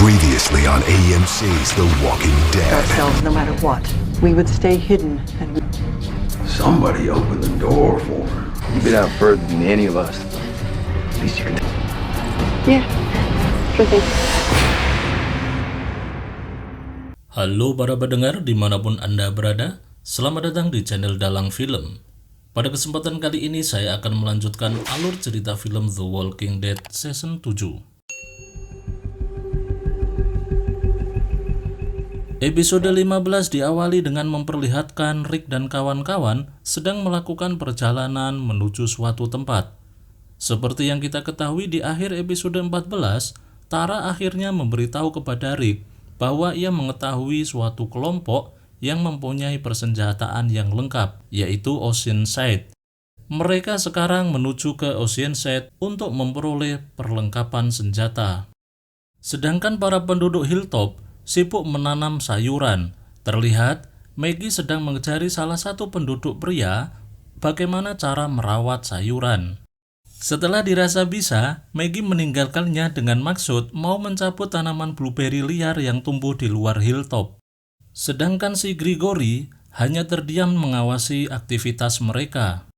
Previously on AMC's The Walking Dead. Ourselves no matter what. We would stay hidden and Somebody opened the door for her. You've been out further than any of us. At least you can. Yeah, sure thing. Halo para pendengar dimanapun Anda berada, selamat datang di channel Dalang Film. Pada kesempatan kali ini saya akan melanjutkan alur cerita film The Walking Dead Season 7. Episode 15 diawali dengan memperlihatkan Rick dan kawan-kawan sedang melakukan perjalanan menuju suatu tempat. Seperti yang kita ketahui di akhir episode 14, Tara akhirnya memberitahu kepada Rick bahwa ia mengetahui suatu kelompok yang mempunyai persenjataan yang lengkap, yaitu Oceanside. Mereka sekarang menuju ke Oceanside untuk memperoleh perlengkapan senjata. Sedangkan para penduduk Hilltop sibuk menanam sayuran. Terlihat Maggie sedang mengajari salah satu penduduk pria bagaimana cara merawat sayuran. Setelah dirasa bisa, Maggie meninggalkannya dengan maksud mau mencabut tanaman blueberry liar yang tumbuh di luar Hilltop. Sedangkan si Gregory hanya terdiam mengawasi aktivitas mereka.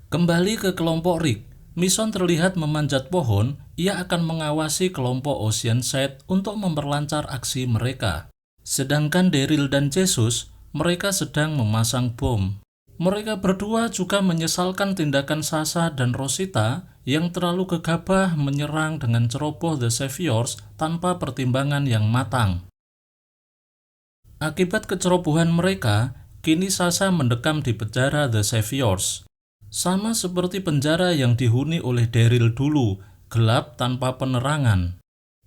Kembali ke kelompok Rick, Mason terlihat memanjat pohon. Ia akan mengawasi kelompok Oceanside untuk memperlancar aksi mereka. Sedangkan Daryl dan Jesus, mereka sedang memasang bom. Mereka berdua juga menyesalkan tindakan Sasha dan Rosita yang terlalu gegabah menyerang dengan ceroboh The Saviors tanpa pertimbangan yang matang. Akibat kecerobohan mereka, kini Sasha mendekam di penjara The Saviors. Sama seperti penjara yang dihuni oleh Daryl dulu, gelap tanpa penerangan.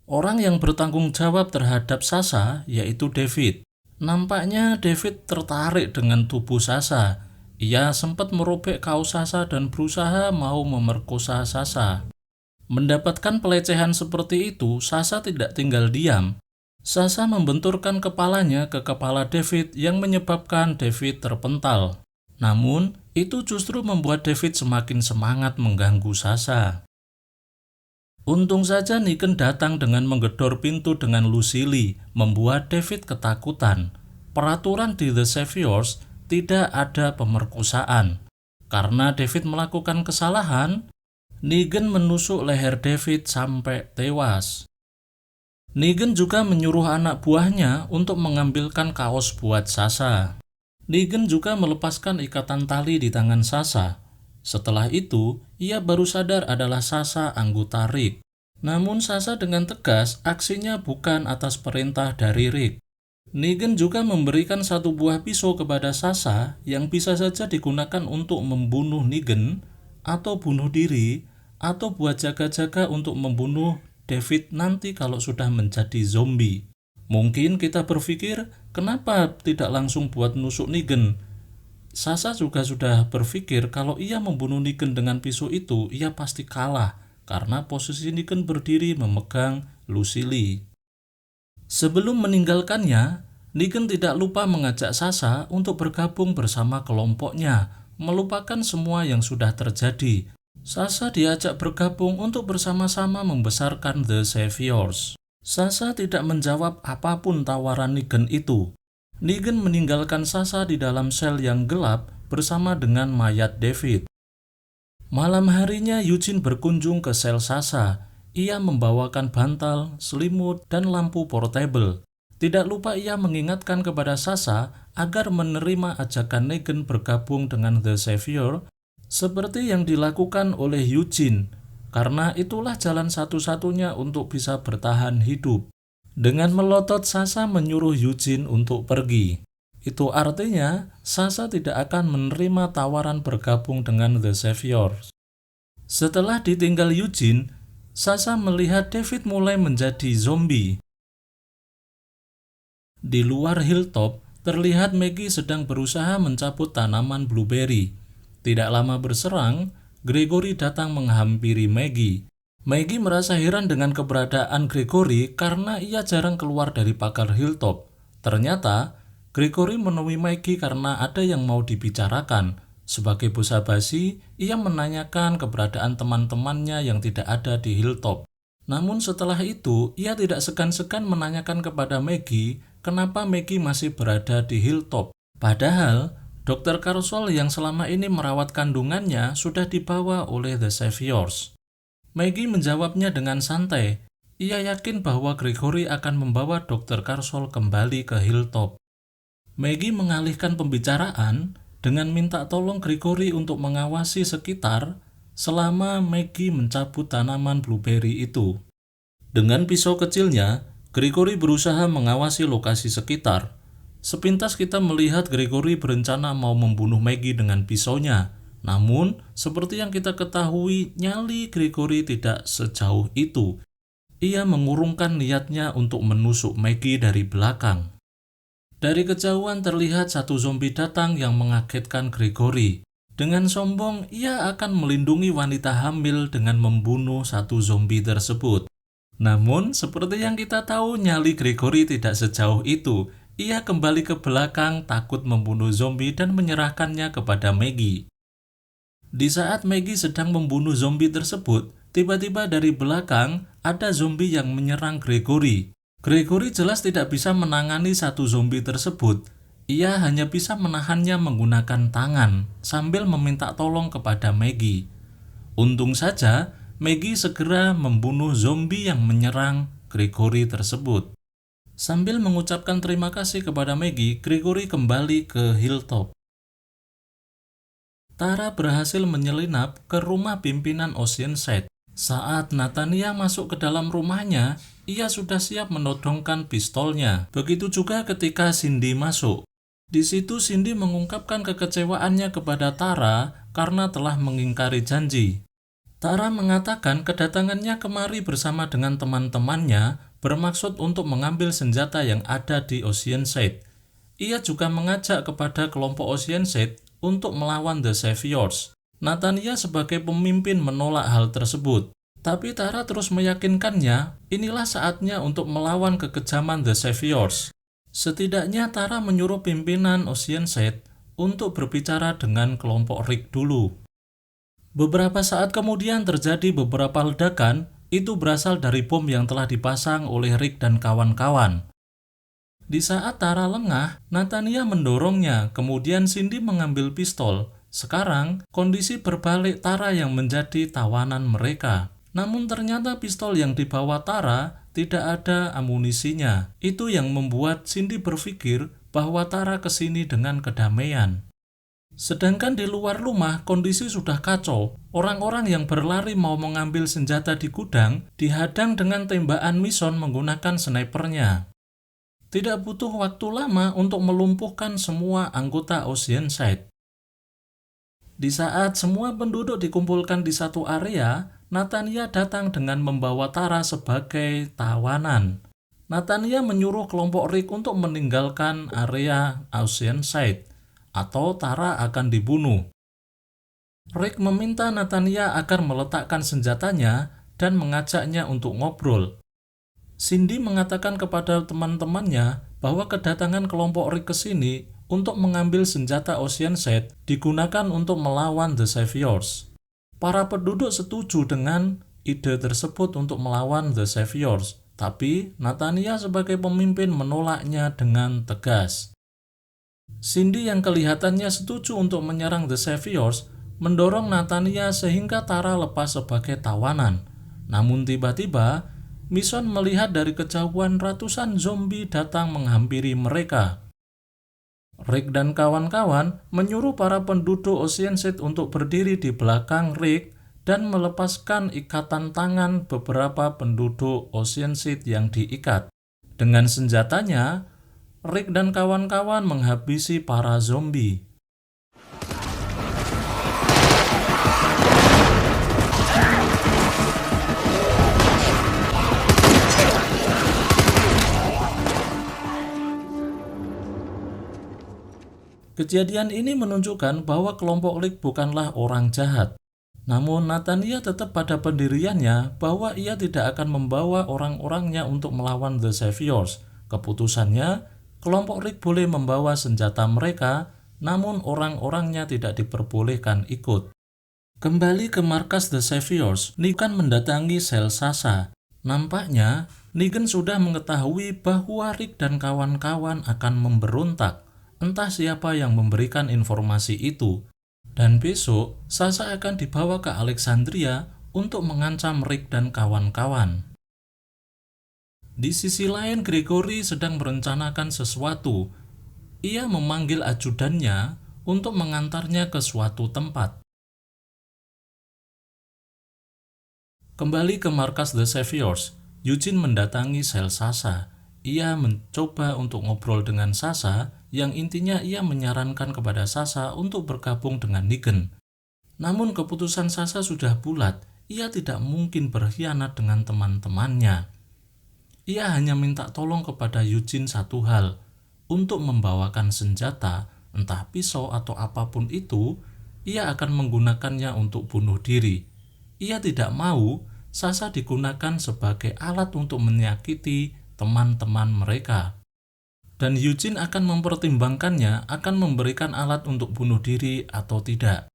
Orang yang bertanggung jawab terhadap Sasha yaitu David. Nampaknya David tertarik dengan tubuh Sasha. Ia sempat merobek kaos Sasha dan berusaha mau memerkosa Sasha. Mendapatkan pelecehan seperti itu, Sasha tidak tinggal diam. Sasha membenturkan kepalanya ke kepala David yang menyebabkan David terpental. Namun, itu justru membuat David semakin semangat mengganggu Sasha. Untung saja Negan datang dengan menggedor pintu dengan Lucille, membuat David ketakutan. Peraturan di The Saviors tidak ada pemerkosaan. Karena David melakukan kesalahan, Negan menusuk leher David sampai tewas. Negan juga menyuruh anak buahnya untuk mengambilkan kaos buat Sasha. Negan juga melepaskan ikatan tali di tangan Sasha. Setelah itu, ia baru sadar adalah Sasha anggota Rick. Namun Sasha dengan tegas aksinya bukan atas perintah dari Rick. Negan juga memberikan satu buah pisau kepada Sasha yang bisa saja digunakan untuk membunuh Negan, atau bunuh diri, atau buat jaga-jaga untuk membunuh David nanti kalau sudah menjadi zombie. Mungkin kita berpikir, kenapa tidak langsung buat nusuk Negan? Sasha juga sudah berpikir kalau ia membunuh Negan dengan pisau itu, ia pasti kalah, karena posisi Negan berdiri memegang Lucille. Sebelum meninggalkannya, Negan tidak lupa mengajak Sasha untuk bergabung bersama kelompoknya, melupakan semua yang sudah terjadi. Sasha diajak bergabung untuk bersama-sama membesarkan The Saviors. Sasha tidak menjawab apapun tawaran Negan itu. Negan meninggalkan Sasha di dalam sel yang gelap bersama dengan mayat David. Malam harinya Eugene berkunjung ke sel Sasha. Ia membawakan bantal, selimut, dan lampu portable. Tidak lupa ia mengingatkan kepada Sasha agar menerima ajakan Negan bergabung dengan The Savior seperti yang dilakukan oleh Eugene. Karena itulah jalan satu-satunya untuk bisa bertahan hidup. Dengan melotot, Sasha menyuruh Eugene untuk pergi. Itu artinya Sasha tidak akan menerima tawaran bergabung dengan The Saviors. Setelah ditinggal Eugene, Sasha melihat David mulai menjadi zombie. Di luar Hilltop, terlihat Maggie sedang berusaha mencabut tanaman blueberry. Tidak lama berserang, Gregory datang menghampiri Maggie. Maggie merasa heran dengan keberadaan Gregory karena ia jarang keluar dari pagar Hilltop. Ternyata, Gregory menemui Maggie karena ada yang mau dibicarakan. Sebagai basa-basi, ia menanyakan keberadaan teman-temannya yang tidak ada di Hilltop. Namun setelah itu, ia tidak segan-segan menanyakan kepada Maggie kenapa Maggie masih berada di Hilltop. Padahal, Dr. Carswell yang selama ini merawat kandungannya sudah dibawa oleh The Saviors. Maggie menjawabnya dengan santai. Ia yakin bahwa Gregory akan membawa Dr. Carswell kembali ke Hilltop. Maggie mengalihkan pembicaraan dengan minta tolong Gregory untuk mengawasi sekitar selama Maggie mencabut tanaman blueberry itu. Dengan pisau kecilnya, Gregory berusaha mengawasi lokasi sekitar. Sepintas kita melihat Gregory berencana mau membunuh Maggie dengan pisaunya. Namun, seperti yang kita ketahui, nyali Gregory tidak sejauh itu. Ia mengurungkan niatnya untuk menusuk Maggie dari belakang. Dari kejauhan terlihat satu zombie datang yang mengagetkan Gregory. Dengan sombong, ia akan melindungi wanita hamil dengan membunuh satu zombie tersebut. Namun, seperti yang kita tahu, nyali Gregory tidak sejauh itu. Ia kembali ke belakang, takut membunuh zombie dan menyerahkannya kepada Maggie. Di saat Maggie sedang membunuh zombie tersebut, tiba-tiba dari belakang ada zombie yang menyerang Gregory. Gregory jelas tidak bisa menangani satu zombie tersebut. Ia hanya bisa menahannya menggunakan tangan sambil meminta tolong kepada Maggie. Untung saja, Maggie segera membunuh zombie yang menyerang Gregory tersebut. Sambil mengucapkan terima kasih kepada Maggie, Gregory kembali ke Hilltop. Tara berhasil menyelinap ke rumah pimpinan Oceanside. Saat Nathania masuk ke dalam rumahnya, ia sudah siap menodongkan pistolnya. Begitu juga ketika Cindy masuk. Di situ Cindy mengungkapkan kekecewaannya kepada Tara karena telah mengingkari janji. Tara mengatakan kedatangannya kemari bersama dengan teman-temannya bermaksud untuk mengambil senjata yang ada di Oceanside. Ia juga mengajak kepada kelompok Oceanside untuk melawan The Saviors. Nathania sebagai pemimpin menolak hal tersebut. Tapi Tara terus meyakinkannya, inilah saatnya untuk melawan kekejaman The Saviors. Setidaknya Tara menyuruh pimpinan Oceanside untuk berbicara dengan kelompok Rick dulu. Beberapa saat kemudian terjadi beberapa ledakan, itu berasal dari bom yang telah dipasang oleh Rick dan kawan-kawan. Di saat Tara lengah, Nathania mendorongnya, kemudian Cindy mengambil pistol. Sekarang, kondisi berbalik, Tara yang menjadi tawanan mereka. Namun ternyata pistol yang dibawa Tara tidak ada amunisinya. Itu yang membuat Cindy berpikir bahwa Tara kesini dengan kedamaian. Sedangkan di luar rumah, kondisi sudah kacau. Orang-orang yang berlari mau mengambil senjata di gudang dihadang dengan tembakan Mason menggunakan snipernya. Tidak butuh waktu lama untuk melumpuhkan semua anggota Oceanside. Di saat semua penduduk dikumpulkan di satu area, Nathania datang dengan membawa Tara sebagai tawanan. Nathania menyuruh kelompok Rick untuk meninggalkan area Oceanside, atau Tara akan dibunuh. Rick meminta Nathania agar meletakkan senjatanya dan mengajaknya untuk ngobrol. Cindy mengatakan kepada teman-temannya bahwa kedatangan kelompok Rick ke sini untuk mengambil senjata Oceanside digunakan untuk melawan The Saviors. Para penduduk setuju dengan ide tersebut untuk melawan The Saviors, tapi Nathania sebagai pemimpin menolaknya dengan tegas. Cindy yang kelihatannya setuju untuk menyerang The Saviors mendorong Nathania sehingga Tara lepas sebagai tawanan. Namun tiba-tiba, Mason melihat dari kejauhan ratusan zombie datang menghampiri mereka. Rick dan kawan-kawan menyuruh para penduduk Oceanside untuk berdiri di belakang Rick dan melepaskan ikatan tangan beberapa penduduk Oceanside yang diikat. Dengan senjatanya, Rick dan kawan-kawan menghabisi para zombie. Kejadian ini menunjukkan bahwa kelompok Rick bukanlah orang jahat. Namun Nathania tetap pada pendiriannya bahwa ia tidak akan membawa orang-orangnya untuk melawan The Saviors. Keputusannya, kelompok Rick boleh membawa senjata mereka, namun orang-orangnya tidak diperbolehkan ikut. Kembali ke markas The Saviors, Nick kan mendatangi sel Sasha. Nampaknya Negan sudah mengetahui bahwa Rick dan kawan-kawan akan memberontak. Entah siapa yang memberikan informasi itu. Dan besok Sasha akan dibawa ke Alexandria untuk mengancam Rick dan kawan-kawan. Di sisi lain, Gregory sedang merencanakan sesuatu. Ia memanggil ajudannya untuk mengantarnya ke suatu tempat. Kembali ke markas The Saviors, Eugene mendatangi sel Sasha. Ia mencoba untuk ngobrol dengan Sasha, yang intinya ia menyarankan kepada Sasha untuk bergabung dengan Negan. Namun keputusan Sasha sudah bulat, ia tidak mungkin berkhianat dengan teman-temannya. Ia hanya minta tolong kepada Eugene satu hal, untuk membawakan senjata, entah pisau atau apapun itu, ia akan menggunakannya untuk bunuh diri. Ia tidak mau Sasha digunakan sebagai alat untuk menyakiti teman-teman mereka. Dan Eugene akan mempertimbangkannya akan memberikan alat untuk bunuh diri atau tidak.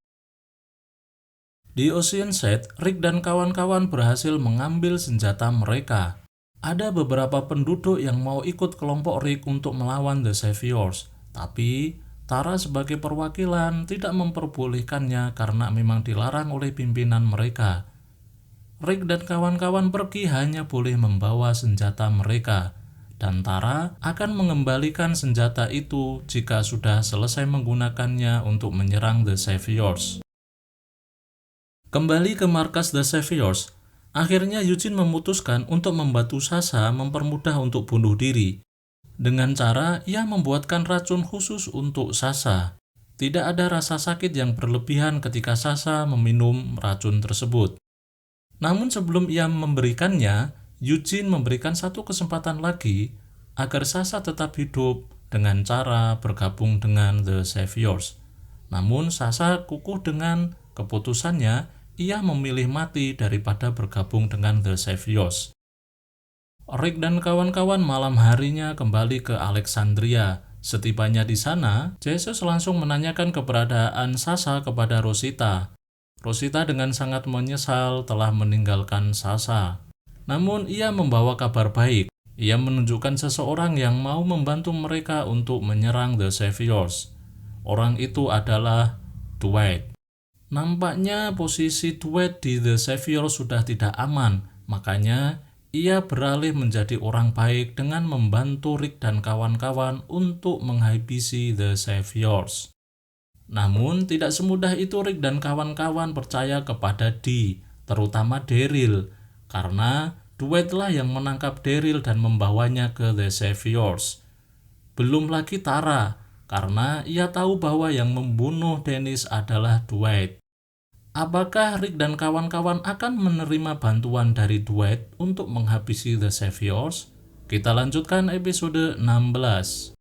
Di Oceanside, Rick dan kawan-kawan berhasil mengambil senjata mereka. Ada beberapa penduduk yang mau ikut kelompok Rick untuk melawan The Saviors, tapi Tara sebagai perwakilan tidak memperbolehkannya karena memang dilarang oleh pimpinan mereka. Rick dan kawan-kawan pergi hanya boleh membawa senjata mereka, dan Tara akan mengembalikan senjata itu jika sudah selesai menggunakannya untuk menyerang The Saviors. Kembali ke markas The Saviors, akhirnya Eugene memutuskan untuk membantu Sasha mempermudah untuk bunuh diri. Dengan cara ia membuatkan racun khusus untuk Sasha. Tidak ada rasa sakit yang berlebihan ketika Sasha meminum racun tersebut. Namun sebelum ia memberikannya, Eugene memberikan satu kesempatan lagi agar Sasha tetap hidup dengan cara bergabung dengan The Saviors. Namun Sasha kukuh dengan keputusannya, ia memilih mati daripada bergabung dengan The Saviors. Rick dan kawan-kawan malam harinya kembali ke Alexandria. Setibanya di sana, Jesus langsung menanyakan keberadaan Sasha kepada Rosita. Rosita dengan sangat menyesal telah meninggalkan Sasha. Namun ia membawa kabar baik. Ia menunjukkan seseorang yang mau membantu mereka untuk menyerang The Saviors. Orang itu adalah Dwight. Nampaknya posisi Dwight di The Saviors sudah tidak aman, makanya ia beralih menjadi orang baik dengan membantu Rick dan kawan-kawan untuk menghabisi The Saviors. Namun tidak semudah itu Rick dan kawan-kawan percaya kepada Dee, terutama Daryl, karena Dwight lah yang menangkap Daryl dan membawanya ke The Saviors. Belum lagi Tara, karena ia tahu bahwa yang membunuh Dennis adalah Dwight. Apakah Rick dan kawan-kawan akan menerima bantuan dari Dwight untuk menghabisi The Saviors? Kita lanjutkan episode 16.